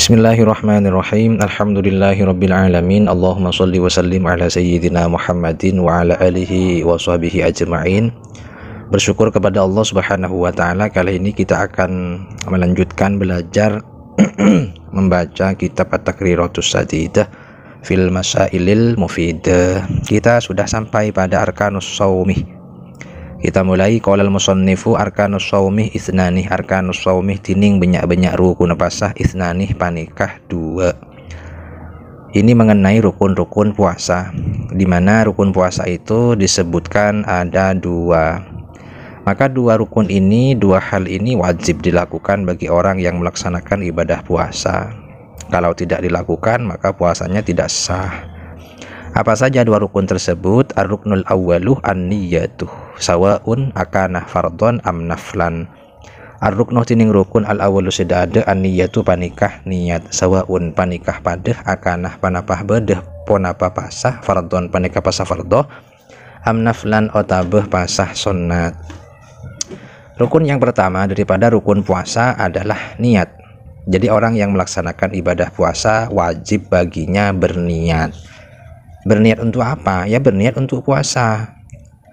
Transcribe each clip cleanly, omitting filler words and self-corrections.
Bismillahirrahmanirrahim. Alhamdulillahirrabbilalamin. Allahumma salli wa sallim ala sayyidina Muhammadin wa ala alihi wa sahbihi ajma'in. Bersyukur kepada Allah subhanahu wa ta'ala. Kali ini kita akan melanjutkan belajar membaca kitab At-Taqriratus Sadidah fil Masailil Mufidah. Kita sudah sampai pada Arkanus Shaumih. Kita mulai qolal musannifu arkanus shaumih isnani. Arkanus shaumih tining banyak-banyak rukun pasah isnani panikah 2. Ini mengenai rukun-rukun puasa, di mana rukun puasa itu disebutkan ada 2. Maka 2 rukun ini, 2 hal ini wajib dilakukan bagi orang yang melaksanakan ibadah puasa. Kalau tidak dilakukan maka puasanya tidak sah. Apa saja 2 rukun tersebut? Ar-ruknul awwaluh an-niyatuh sawaun akana fardhon am naflan. Ar-ruknuh tining rukun al-awwalu sedade an-niyatu panikah niat sawaun panikah padeh akanah panapah bedeh ponapa pasah fardhon panikah pasah fardho am naflan otabeh pasah sunnat. Rukun yang pertama daripada rukun puasa adalah niat. Jadi orang yang melaksanakan ibadah puasa wajib baginya berniat. Berniat untuk apa? Ya berniat untuk puasa.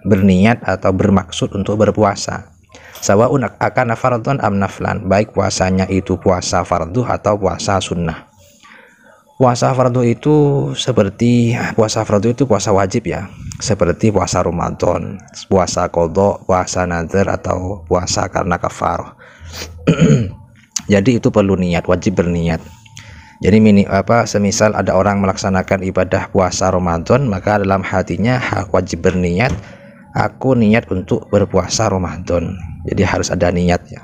Berniat atau bermaksud untuk berpuasa. Sawaun akana fardhon am naflan, baik puasanya itu puasa fardu atau puasa sunnah. Puasa fardu itu seperti puasa wajib ya. Seperti puasa Ramadan, puasa qadha, puasa nazar atau puasa karena kafarah. Jadi itu perlu niat, wajib berniat. Jadi semisal ada orang melaksanakan ibadah puasa Ramadan, maka dalam hatinya wajib berniat, aku niat untuk berpuasa Ramadan. Jadi harus ada niatnya.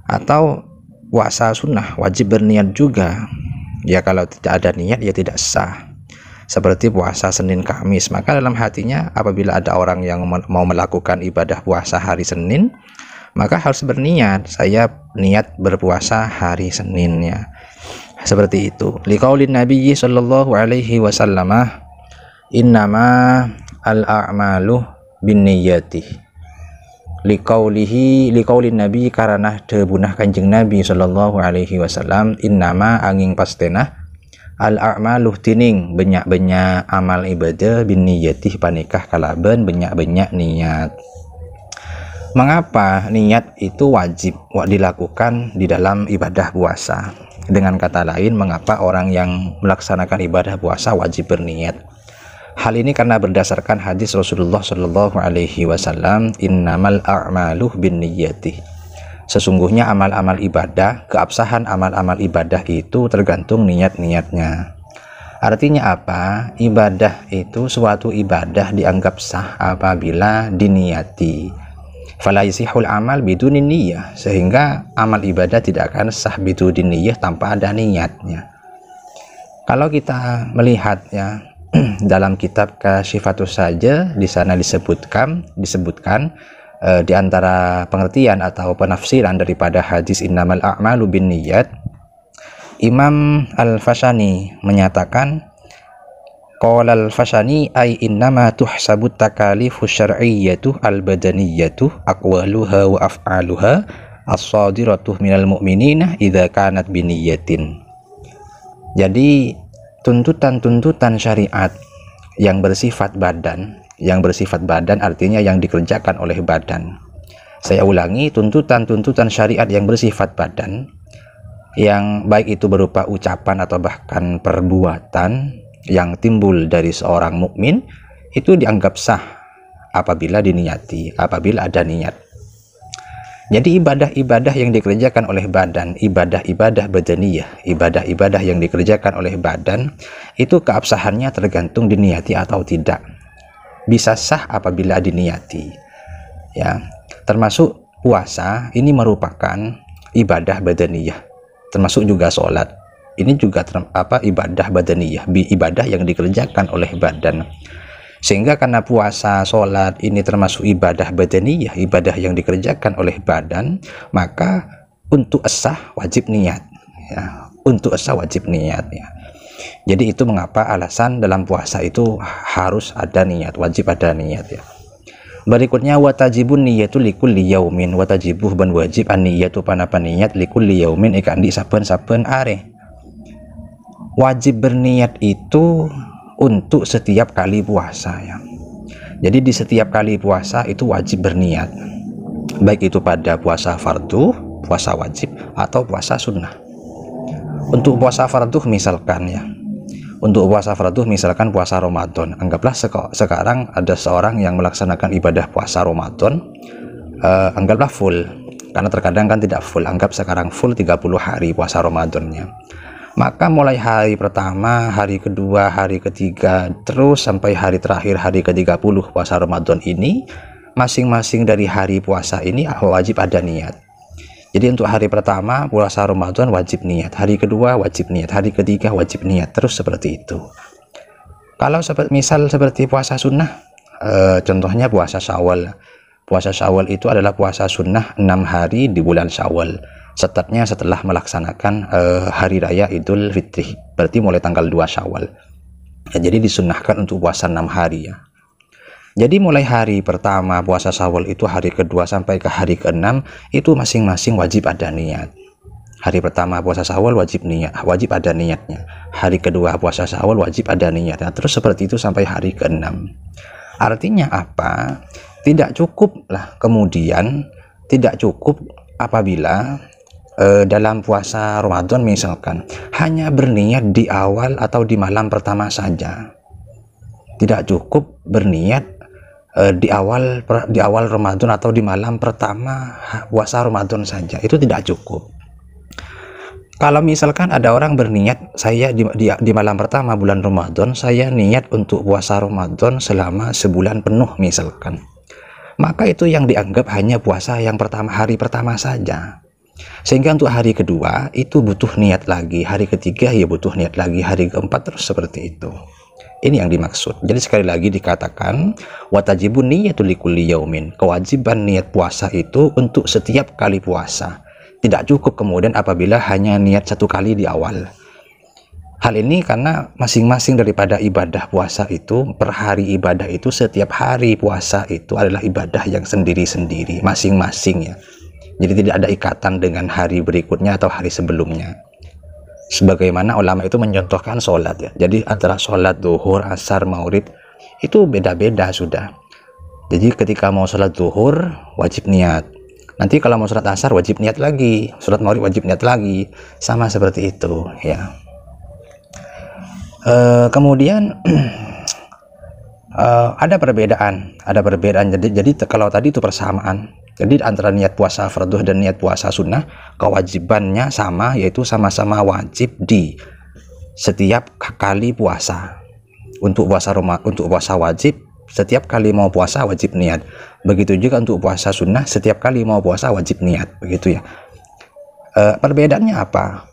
Atau puasa sunnah wajib berniat juga. Ya kalau tidak ada niat ya tidak sah. Seperti puasa Senin Kamis, maka dalam hatinya apabila ada orang yang mau melakukan ibadah puasa hari Senin, maka harus berniat, saya niat berpuasa hari Senin ya. Seperti itu. Liqaulin Nabi sallallahu alaihi wasallam, innama al-a'malu binniyati. Liqaulin Nabi karena debunah Kanjeng Nabi sallallahu alaihi wasallam, innama angin pastena al-a'malu tining banyak-banyak amal ibadah binniyati panikah kalaban banyak-banyak niat. Mengapa niat itu wajib dilakukan di dalam ibadah puasa? Dengan kata lain, mengapa orang yang melaksanakan ibadah puasa wajib berniat? Hal ini karena berdasarkan hadis Rasulullah Shallallahu Alaihi Wasallam, innamal a'malu binniyati. Sesungguhnya amal-amal ibadah, keabsahan amal-amal ibadah itu tergantung niat-niatnya. Artinya apa? Ibadah itu suatu ibadah dianggap sah apabila diniati. Fala yasihul amal biduni niyyah, sehingga amal ibadah tidak akan sah biduni niyyah tanpa ada niatnya. Kalau kita melihat ya dalam kitab Kasyifatus saja, di sana disebutkan di antara pengertian atau penafsiran daripada hadis innamal a'malu binniyat, Imam Al-Fashani menyatakan qala al-Fashani ay innama tuhsabut takalifu syar'iyyatu al-badaniyatu aqwaluha wa af'aluha as-sadiratu minal mu'minina idza kanat biniyyatin. Jadi tuntutan-tuntutan syariat yang bersifat badan artinya yang dikerjakan oleh badan. Saya ulangi, tuntutan-tuntutan syariat yang bersifat badan, yang baik itu berupa ucapan atau bahkan perbuatan yang timbul dari seorang mukmin, itu dianggap sah apabila diniati, apabila ada niat. Jadi ibadah-ibadah yang dikerjakan oleh badan, ibadah-ibadah badaniyah, ibadah-ibadah yang dikerjakan oleh badan, itu keabsahannya tergantung diniati atau tidak. Bisa sah apabila diniati. Ya, termasuk puasa ini merupakan ibadah badaniyah, termasuk juga sholat. Ini juga ibadah badaniyah, ibadah yang dikerjakan oleh badan. Sehingga karena puasa, sholat ini termasuk ibadah badaniyah, ibadah yang dikerjakan oleh badan, maka untuk sah wajib niat ya. Untuk sah wajib niat ya. Jadi itu mengapa alasan dalam puasa itu harus ada niat, wajib ada niat ya. Berikutnya watajibun niyatu likulli yaumin, watajibuh ban wajib an niyatu panapa niat likulli yaumin ikan di saben-saben are. wajib berniat itu untuk setiap kali puasa ya. Jadi di setiap kali puasa itu wajib berniat, baik itu pada puasa fardu, puasa wajib, atau puasa sunnah. Untuk puasa fardu misalkan ya, untuk puasa fardu misalkan puasa Ramadan, anggaplah sekarang ada seorang yang melaksanakan ibadah puasa Ramadan, anggaplah full, karena terkadang kan tidak full, anggap sekarang full 30 hari puasa Ramadannya. Maka mulai hari pertama, hari kedua, hari ketiga, terus sampai hari terakhir, hari ke-30 puasa Ramadan ini, masing-masing dari hari puasa ini wajib ada niat. Jadi untuk hari pertama puasa Ramadan wajib niat, hari kedua wajib niat, hari ketiga wajib niat, terus seperti itu. Kalau misal seperti puasa sunnah, contohnya puasa Syawal. Puasa Syawal itu adalah puasa sunnah 6 hari di bulan Syawal. Startnya setelah melaksanakan hari raya Idul Fitri, berarti mulai tanggal 2 Syawal ya, jadi disunnahkan untuk puasa 6 hari ya. Jadi mulai hari pertama puasa Syawal itu, hari kedua sampai ke hari ke-6 itu masing-masing wajib ada niat. Hari pertama puasa Syawal wajib niat, wajib ada niatnya. Hari kedua puasa Syawal wajib ada niatnya, terus seperti itu sampai hari ke-6. Artinya apa? Tidak cukup lah, kemudian tidak cukup apabila dalam puasa Ramadan misalkan hanya berniat di awal atau di malam pertama saja. Tidak cukup berniat di awal Ramadan atau di malam pertama puasa Ramadan saja, itu tidak cukup. Kalau misalkan ada orang berniat, saya di malam pertama bulan Ramadan saya niat untuk puasa Ramadan selama sebulan penuh misalkan, maka itu yang dianggap hanya puasa yang pertama, hari pertama saja. Sehingga untuk hari kedua itu butuh niat lagi, hari ketiga ya butuh niat lagi, hari keempat terus seperti itu. Ini yang dimaksud. Jadi sekali lagi dikatakan watajibun niyatul likulli yaumin, kewajiban niat puasa itu untuk setiap kali puasa. Tidak cukup kemudian apabila hanya niat satu kali di awal. Hal ini karena masing-masing daripada ibadah puasa itu, per hari ibadah itu, setiap hari puasa itu adalah ibadah yang sendiri-sendiri masing-masing ya. Jadi tidak ada ikatan dengan hari berikutnya atau hari sebelumnya. Sebagaimana ulama itu mencontohkan sholat ya. Jadi antara sholat zuhur, asar, maghrib itu beda-beda sudah. Jadi ketika mau sholat zuhur wajib niat. Nanti kalau mau sholat asar wajib niat lagi. Sholat maghrib wajib niat lagi. Sama seperti itu ya. Kemudian ada perbedaan. Jadi kalau tadi itu persamaan. Jadi antara niat puasa fardu dan niat puasa sunnah kewajibannya sama, yaitu sama-sama wajib di setiap kali puasa. Untuk puasa wajib setiap kali mau puasa wajib niat. Begitu juga untuk puasa sunnah setiap kali mau puasa wajib niat, begitu ya. Perbedaannya apa?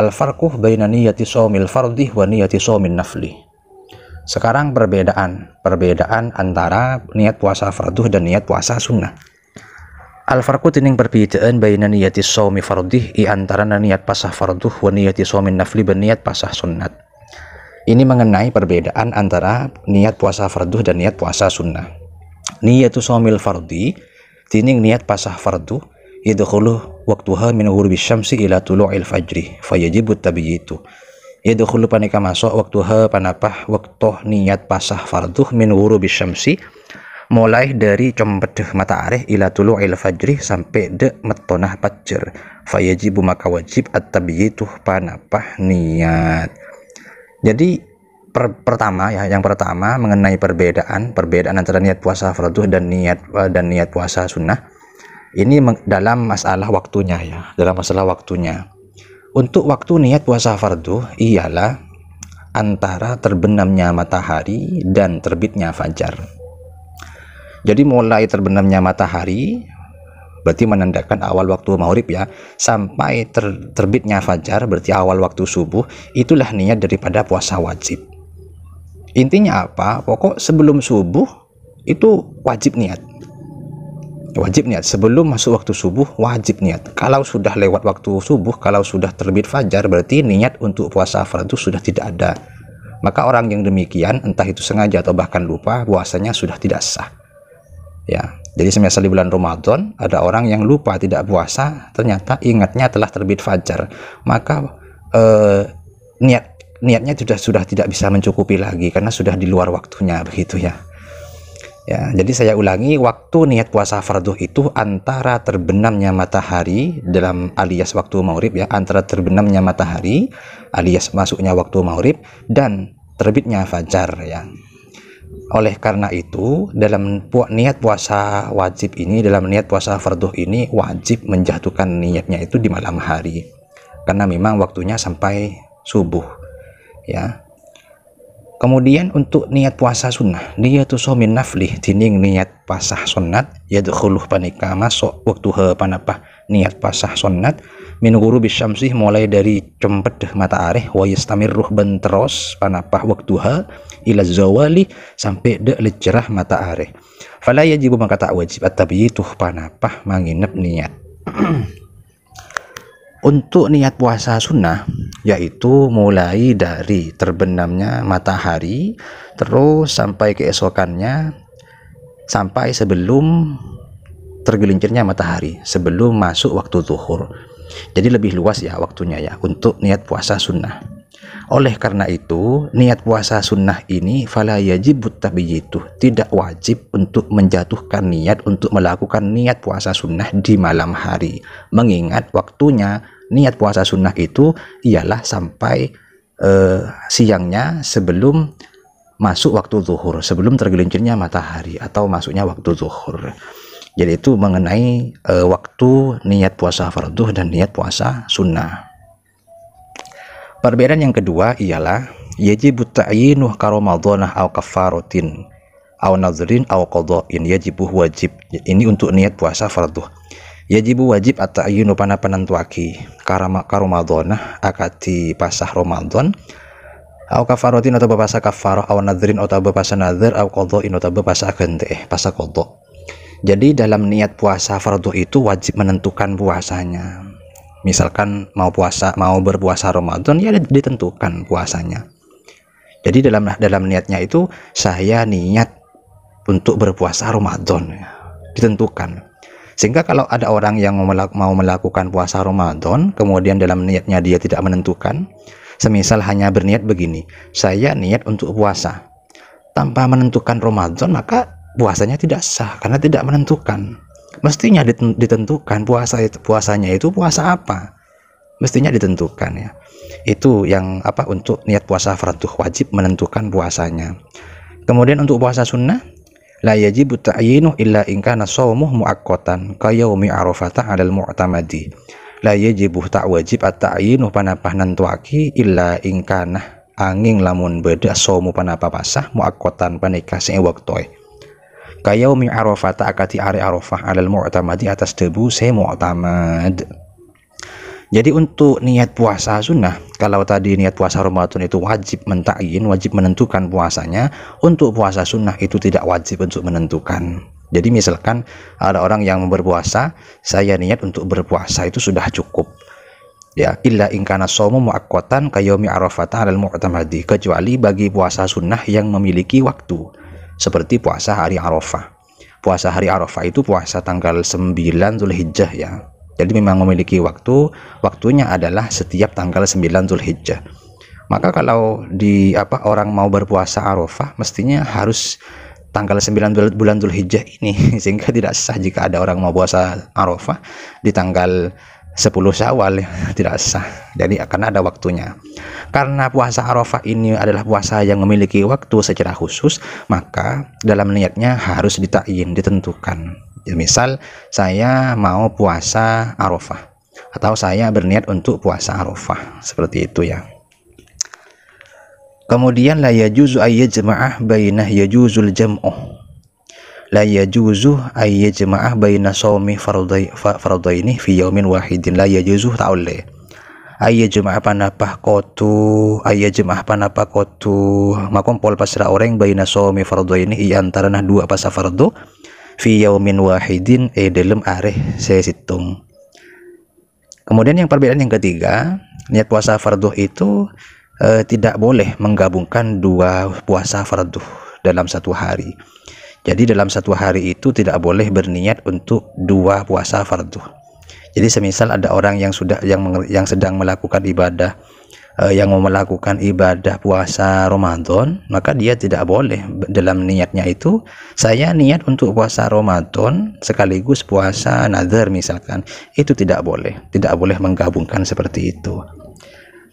Al-farquh baina niyati shaumil fardhi wa niyati shaumin nafli. Sekarang perbedaan antara niat puasa fardu dan niat puasa sunnah. Al-farqu tining perbedaan baina niyati shaumi fardhi i antara niat puasa fardu wa niyati shaumin nafli berniat puasa sunnat. Ini mengenai perbedaan antara niat puasa fardu dan niat puasa sunnah. Niyatu shaumil fardhi tining niat puasa fardu yadkhulu waqtuha min ghurubi syamsi ila tulu'il fajri fayajibu tabiyitu. Yadkhulu panika masuk waktuha panapah waktu niat puasa fardu min ghurubi syamsi mulai dari compedeh matahari ila tulu'il fajri sampai de metonah fajar. Fayajibu maka wajib at-tabiyitu panapah niat. Jadi yang pertama mengenai perbedaan antara niat puasa fardu dan niat puasa sunnah. Ini dalam masalah waktunya ya, dalam masalah waktunya. Untuk waktu niat puasa fardu ialah antara terbenamnya matahari dan terbitnya fajar. Jadi mulai terbenamnya matahari berarti menandakan awal waktu maghrib ya, sampai terbitnya fajar berarti awal waktu subuh, itulah niat daripada puasa wajib. Intinya apa? Pokok sebelum subuh itu wajib niat. Wajib niat sebelum masuk waktu subuh, wajib niat. Kalau sudah lewat waktu subuh, kalau sudah terbit fajar, berarti niat untuk puasa fardu sudah tidak ada. Maka orang yang demikian, entah itu sengaja atau bahkan lupa, puasanya sudah tidak sah. Ya, jadi semisal di bulan Ramadan ada orang yang lupa tidak puasa, ternyata ingatnya telah terbit fajar, maka niat niatnya sudah tidak bisa mencukupi lagi karena sudah di luar waktunya, begitu ya. Ya, jadi saya ulangi, waktu niat puasa fardu itu antara terbenamnya matahari dalam alias waktu maghrib ya, antara terbenamnya matahari alias masuknya waktu maghrib dan terbitnya fajar ya. Oleh karena itu, dalam niat puasa wajib ini, dalam niat puasa fardu ini wajib menjatuhkan niatnya itu di malam hari. Karena memang waktunya sampai subuh ya. Kemudian untuk niat puasa sunnah, niatu somin naflih, tining niat puasa sunat, yadkhuluh panika masuk waktu panapah niat puasa sunat, min ghurubi syamsih mulai dari cempet matahari, wa yastamirruh benteros panapah waktu ila zawali sampai de lecerah matahari. Fala yajibu maka tak wajib at-tabyituh panapah manginep niat. Untuk niat puasa sunnah yaitu mulai dari terbenamnya matahari terus sampai keesokannya, sampai sebelum tergelincirnya matahari, sebelum masuk waktu zuhur. Jadi lebih luas ya waktunya ya untuk niat puasa sunnah. Oleh karena itu, niat puasa sunnah ini fala yajibut tabyitu, tidak wajib untuk menjatuhkan niat untuk melakukan niat puasa sunnah di malam hari. Mengingat waktunya niat puasa sunnah itu ialah sampai siangnya sebelum masuk waktu zuhur, sebelum tergelincirnya matahari atau masuknya waktu zuhur. Jadi itu mengenai waktu niat puasa fardu dan niat puasa sunnah. Perbedaan yang kedua ialah yajibu ta'yinuh ka ramadhanah aw kafaratin aw nadhrin aw qada'in, yajibu wajib. Ini untuk niat puasa fardu. Yajibu wajib at-ta'yinu pana penentuaki ka ramadhanah akati pasah Ramadan aw kafaratin atau pasah kafarah aw nadhrin atau pasah nadhir aw qada'in atau pasah gante pasah qada'. Jadi dalam niat puasa fardu itu wajib menentukan puasanya. Misalkan mau berpuasa Ramadan ya ditentukan puasanya. Jadi dalam niatnya itu saya niat untuk berpuasa Ramadan ya, ditentukan. Sehingga kalau ada orang yang mau melakukan puasa Ramadan kemudian dalam niatnya dia tidak menentukan, semisal hanya berniat begini, saya niat untuk puasa tanpa menentukan Ramadan, maka puasanya tidak sah karena tidak menentukan. Mestinya ditentukan puasanya itu puasa apa, mestinya ditentukan ya. Itu yang untuk niat puasa fardu wajib menentukan puasanya. Kemudian untuk puasa sunnah la yajibu ta'yinu illa in kana shaumuh muaqqatan ka yaumi arafata 'alal mu'tamadi. La yajibu tak wajib at-ta'yinu panapah nentuaki illa in kana angin lamun beda shaumu panapa pasah muaqqatan panika sing waktu kayaumi arafah akati ari arafah alal mu'tamadi atas debu se mu'tamad. Jadi untuk niat puasa sunnah, kalau tadi niat puasa Ramadan itu wajib mentakyin, wajib menentukan puasanya, untuk puasa sunnah itu tidak wajib untuk menentukan. Jadi misalkan ada orang yang berpuasa, saya niat untuk berpuasa itu sudah cukup ya, illa in kana shaumu muaqqatan kayaumi arafah alal mu'tamadi, kecuali bagi puasa sunnah yang memiliki waktu seperti puasa hari Arafah. Puasa hari Arafah itu puasa tanggal 9 Zulhijjah ya. Jadi memang memiliki waktunya adalah setiap tanggal 9 Zulhijjah. Maka kalau orang mau berpuasa Arafah mestinya harus tanggal 9 bulan Zulhijjah ini, sehingga tidak sah jika ada orang mau puasa Arafah di tanggal 10 Syawal, tidak sah. Jadi akan ada waktunya. Karena puasa Arafah ini adalah puasa yang memiliki waktu secara khusus, maka dalam niatnya harus ditakyin, ditentukan. Ya, misal saya mau puasa Arafah atau saya berniat untuk puasa Arafah, seperti itu ya. Kemudian la yajuzu ayyajma'ah bainah yajuzul jam'u. La yajuzu ayyajma'ah baina shaumi fardaini fi yaumin wahidin. La yajuzu ta'ulle ayyajma'ah panapah kotu makompol pasra orang baina shaumi fardaini iya antarana dua pasal fardu fi yaumin wahidin dalam areh sesitung. Kemudian yang perbedaan yang ketiga, niat puasa fardu itu tidak boleh menggabungkan dua puasa fardu dalam satu hari. Jadi dalam satu hari itu tidak boleh berniat untuk dua puasa fardu. Jadi semisal ada orang yang sedang melakukan ibadah yang mau melakukan ibadah puasa Ramadan, maka dia tidak boleh dalam niatnya itu, saya niat untuk puasa Ramadan sekaligus puasa nazar misalkan, itu tidak boleh menggabungkan seperti itu.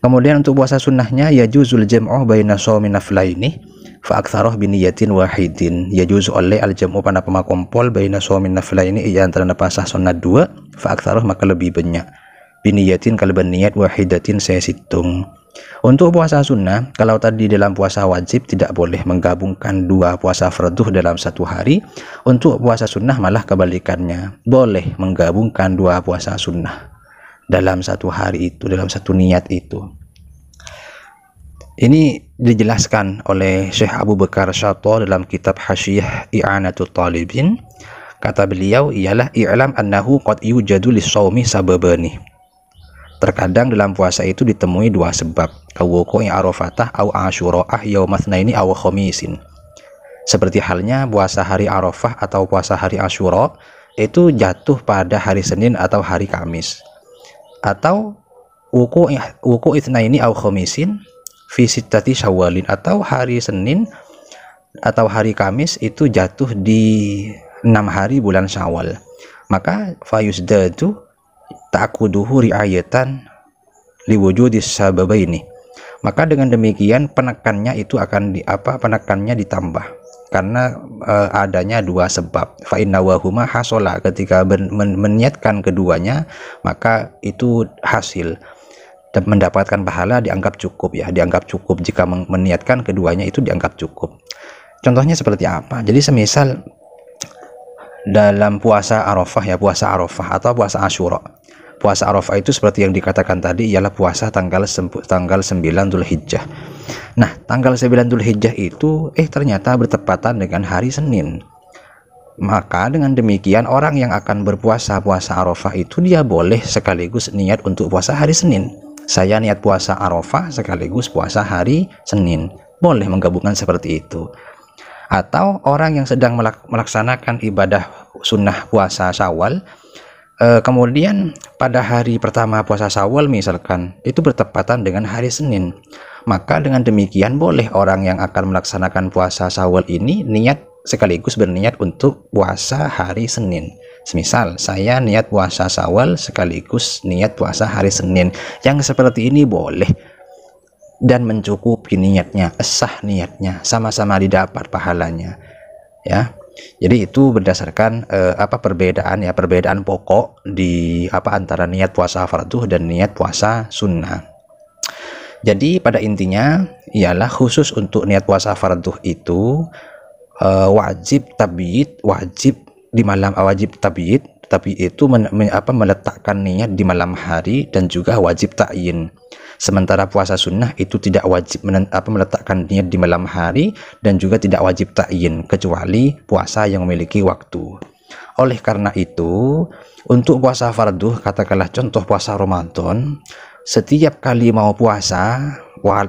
Kemudian untuk puasa sunnahnya, yajuzul jam'u baina shaumin naflaini fa aktsaruh bi niyatin wahidin. Yajuz oleh al jam'u pada pemakompol baina shaumin naflaini ia antara puasa sunat dua, fa aktsaruh maka lebih banyak, bi niyatin kalau berniat wahidatin saya hitung. Untuk puasa sunnah, kalau tadi dalam puasa wajib tidak boleh menggabungkan dua puasa farduh dalam satu hari, untuk puasa sunnah malah kebalikannya, boleh menggabungkan dua puasa sunnah dalam satu hari itu, dalam satu niat itu. Ini dijelaskan oleh Syekh Abu Bakar Syato dalam kitab Hasyiyah I'anatul Talibin. Kata beliau ialah i'lam annahu qad yujadu lis-shaumi sababani. Terkadang dalam puasa itu ditemui dua sebab, kawuqu'i arafatah au asyura'ah yaumatsnaini aw khamisin. Seperti halnya puasa hari Arafah atau puasa hari Asyura itu jatuh pada hari Senin atau hari Kamis, atau wuku itsnaini aw khamisin fi sittati syawalin, atau hari Senin atau hari Kamis itu jatuh di 6 hari bulan Syawal, maka fayusdadu ta'quduhu riayatan liwujudis sababaini, maka dengan demikian penekannya itu akan penekannya ditambah karena adanya dua sebab. Fa inna wahuma hasola, ketika meniatkan keduanya maka itu hasil dan mendapatkan pahala, dianggap cukup ya, dianggap cukup jika meniatkan keduanya itu dianggap cukup. Contohnya seperti apa? Jadi semisal dalam puasa Arafah ya, puasa Arafah atau puasa Asyura. Puasa Arafah itu seperti yang dikatakan tadi ialah puasa tanggal 9 Dzulhijjah. Nah, tanggal 9 Dzulhijjah itu ternyata bertepatan dengan hari Senin. Maka dengan demikian orang yang akan berpuasa puasa Arafah itu dia boleh sekaligus niat untuk puasa hari Senin. Saya niat puasa Arafah sekaligus puasa hari Senin. Boleh menggabungkan seperti itu. Atau orang yang sedang melaksanakan ibadah sunnah puasa Syawal, kemudian pada hari pertama puasa Syawal misalkan itu bertepatan dengan hari Senin, maka dengan demikian boleh orang yang akan melaksanakan puasa Syawal ini niat sekaligus berniat untuk puasa hari Senin. Semisal saya niat puasa Syawal sekaligus niat puasa hari Senin, yang seperti ini boleh dan mencukupi niatnya, sah niatnya, sama-sama didapat pahalanya ya. Jadi itu berdasarkan perbedaan pokok di antara niat puasa farduh dan niat puasa sunnah. Jadi pada intinya ialah khusus untuk niat puasa farduh itu wajib tabyid, wajib di malam, wajib tabyid, tapi itu meletakkan niat di malam hari dan juga wajib ta'yin. Sementara puasa sunnah itu tidak wajib meletakkan niat di malam hari dan juga tidak wajib ta'yin kecuali puasa yang memiliki waktu. Oleh karena itu, untuk puasa farduh, katakanlah contoh puasa Ramadan, setiap kali mau puasa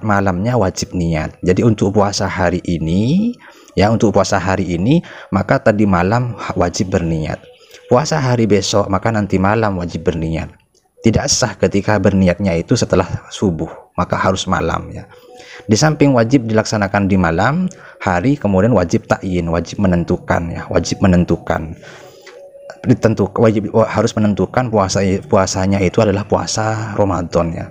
malamnya wajib niat. Jadi untuk puasa hari ini maka tadi malam wajib berniat. Puasa hari besok maka nanti malam wajib berniat. Tidak sah ketika berniatnya itu setelah subuh, maka harus malam ya. Di samping wajib dilaksanakan di malam hari, kemudian wajib ta'yin, wajib menentukan ya, harus menentukan puasanya itu adalah puasa Ramadan ya.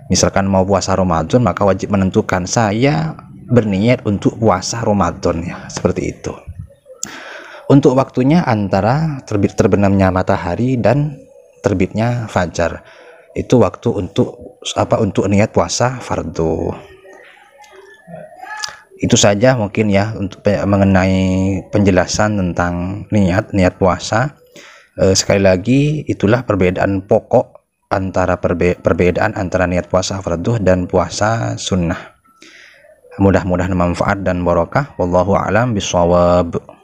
Misalkan mau puasa Ramadan maka wajib menentukan saya berniat untuk puasa Ramadan ya, seperti itu. Untuk waktunya antara terbenamnya matahari dan terbitnya fajar, itu waktu untuk niat puasa fardu. Itu saja mungkin ya untuk mengenai penjelasan tentang niat puasa. Sekali lagi itulah perbedaan pokok perbedaan antara niat puasa fardu dan puasa sunnah. Mudah-mudahan manfaat dan barokah. Wallahu a'lam bishawab.